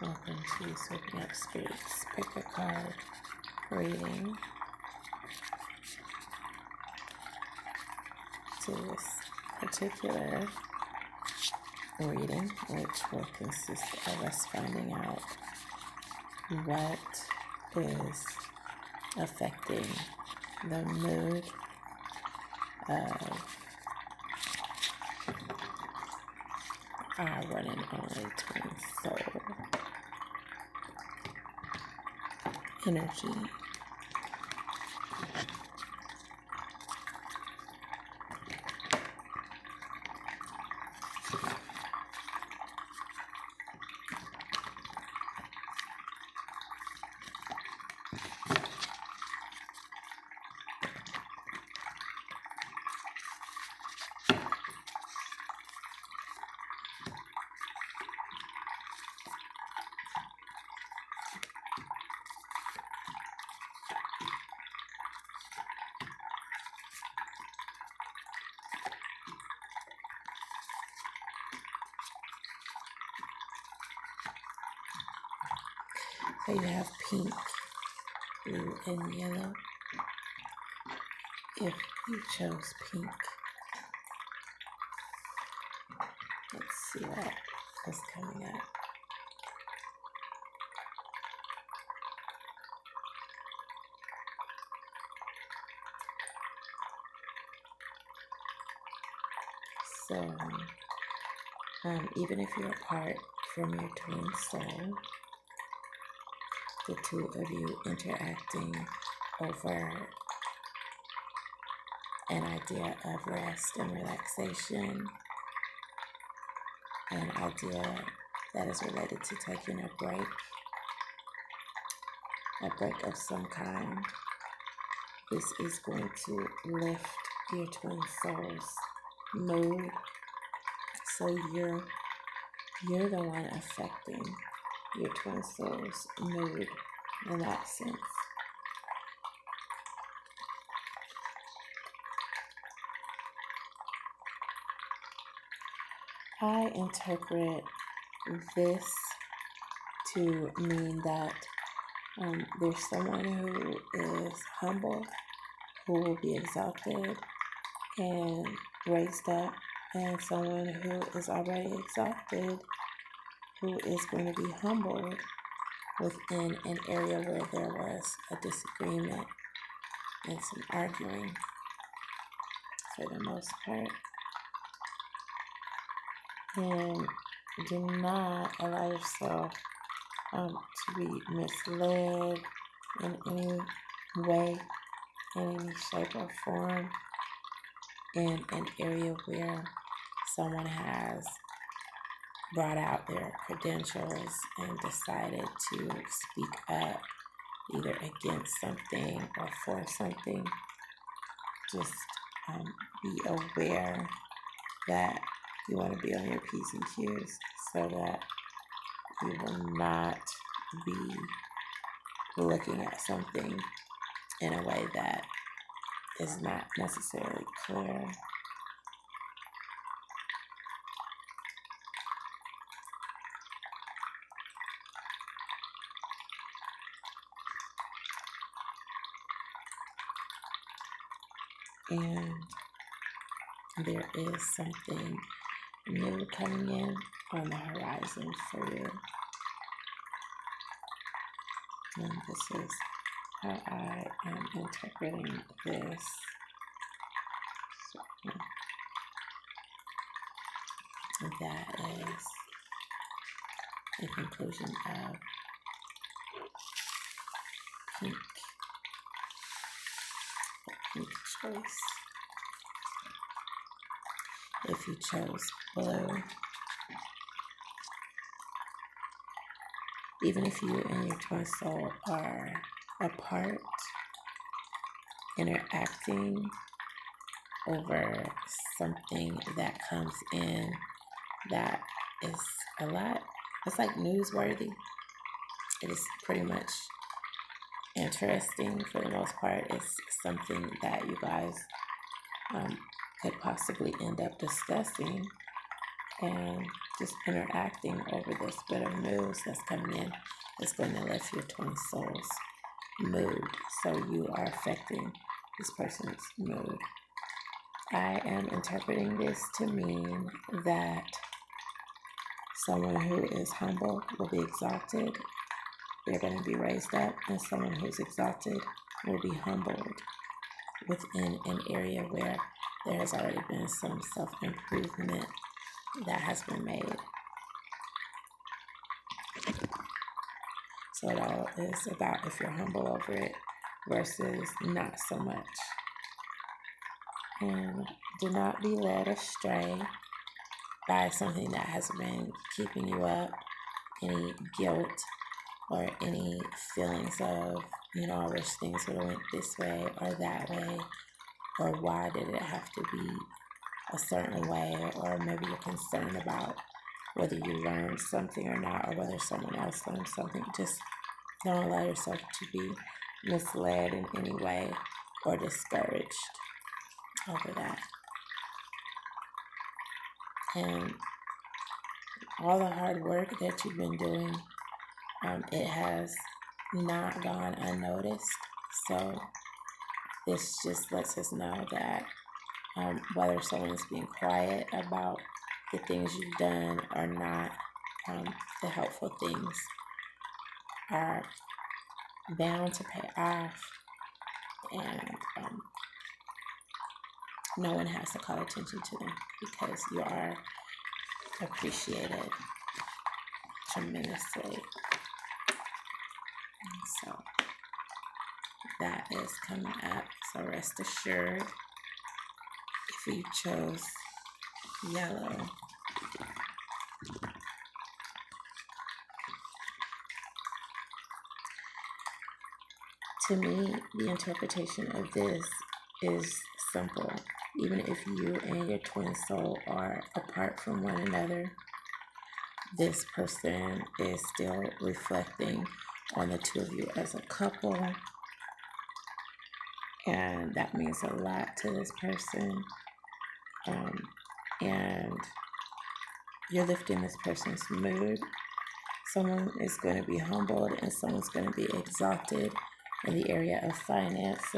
Welcome to Sweeping Up Spirits Pickacard reading. To this particular reading, which will consist of us finding out what is affecting the mood of our one and only twin soul energy. So you have pink, blue, and yellow. If you chose pink, let's see what is coming up. So, even if you're apart from your twin soul, the two of you interacting over an idea of rest and relaxation, an idea that is related to taking a break of some kind. This is going to lift your twin soul's mood. So you're the one affecting your twin soul's mood in that sense. I interpret this to mean that there's someone who is humble, who will be exalted and raised up, and someone who is already exalted, who is going to be humbled within an area where there was a disagreement and some arguing for the most part. And do not allow yourself to be misled in any way, in any shape or form, in an area where someone has brought out their credentials and decided to speak up either against something or for something. Just be aware that you want to be on your P's and Q's so that you will not be looking at something in a way that is not necessarily clear. And there is something new coming in on the horizon for you. And this is how I am interpreting this. So, that is a conclusion of pink. Pink choice. If you chose blue, even if you and your twin soul are apart, interacting over something that comes in that is a lot, it's like newsworthy. It is pretty much interesting for the most part. It's something that you guys could possibly end up discussing and just interacting over this bit of news that's coming in is going to lift your twin soul's mood. So you are affecting this person's mood. I am interpreting this to mean that someone who is humble will be exalted. They're going to be raised up, and someone who's exalted will be humbled within an area where there has already been some self-improvement that has been made. So it all is about if you're humble over it versus not so much. And do not be led astray by something that has been keeping you up, any guilt or any feelings of, I wish things would have went this way or that way, or why did it have to be a certain way, or maybe you're concerned about whether you learned something or not, or whether someone else learned something. Just don't allow yourself to be misled in any way or discouraged over that. And all the hard work that you've been doing, it has not gone unnoticed. So this just lets us know that whether someone's being quiet about the things you've done or not, the helpful things are bound to pay off, and no one has to call attention to them because you are appreciated tremendously. And so that is coming up. So rest assured, if you chose yellow, to me, the interpretation of this is simple. Even if you and your twin soul are apart from one another, this person is still reflecting on the two of you as a couple, and that means a lot to this person. And you're lifting this person's mood. Someone is going to be humbled and someone's going to be exalted in the area of finances.